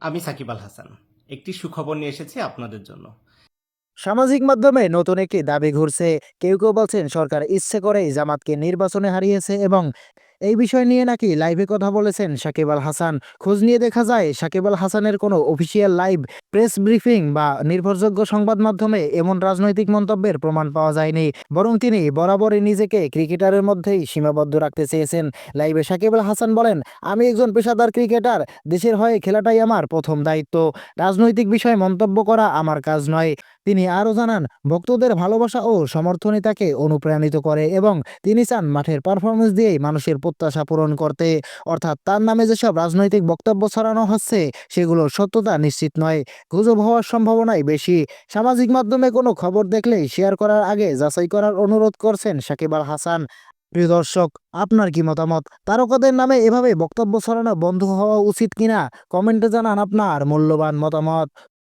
আমি সাকিব আল হাসান। একটি সুখবর নিয়ে এসেছি আপনাদের জন্য। সামাজিক মাধ্যমে নতুন একটি দাবি ঘুরছে। কেউ কেউ বলছেন সরকার ইচ্ছে করেই জামাতকে নির্বাচনে হারিয়েছে এবং এই বিষয় নিয়ে নাকি লাইভে কথা বলেছেন সাকিব আল হাসান। খোঁজ নিয়ে দেখা যায় সাকিব আল হাসানের কোনো অফিসিয়াল লাইভ, প্রেস ব্রিফিং বা নির্ভরযোগ্য সংবাদ মাধ্যমে এমন রাজনৈতিক মন্তব্যের প্রমাণ পাওয়া যায়নি। বরং তিনি বরাবরই নিজেকে ক্রিকেটারের মধ্যেই সীমাবদ্ধ রাখতে চেয়েছেন। লাইভে সাকিব আল হাসান বলেন, আমি একজন পেশাদার ক্রিকেটার, দেশের হয়ে খেলাটাই আমার প্রথম দায়িত্ব, রাজনৈতিক বিষয়ে মন্তব্য করা আমার কাজ নয়। তিনি আরও জানান, ভক্তদের ভালোবাসা ও সমর্থনই তাকে অনুপ্রাণিত করে এবং তিনি চান মাঠের পারফরমেন্স দিয়েই মানুষের প্রত্যাশা পূরণ করতে। অর্থাৎ তার নামে যেসব রাজনৈতিক বক্তব্য ছড়ানো হচ্ছে সেগুলোর সত্যতা নিশ্চিত নয়, গুজব হওয়ার সম্ভাবনাই বেশি। সামাজিক মাধ্যমে কোনো খবর দেখলেই শেয়ার করার আগে যাচাই করার অনুরোধ করছেন সাকিব আল হাসান। প্রিয় দর্শক, আপনার কি মতামত? তারকাদের নামে এভাবে বক্তব্য ছড়ানো বন্ধ হওয়া উচিত কিনা? কমেন্টে জানান আপনার মূল্যবান মতামত।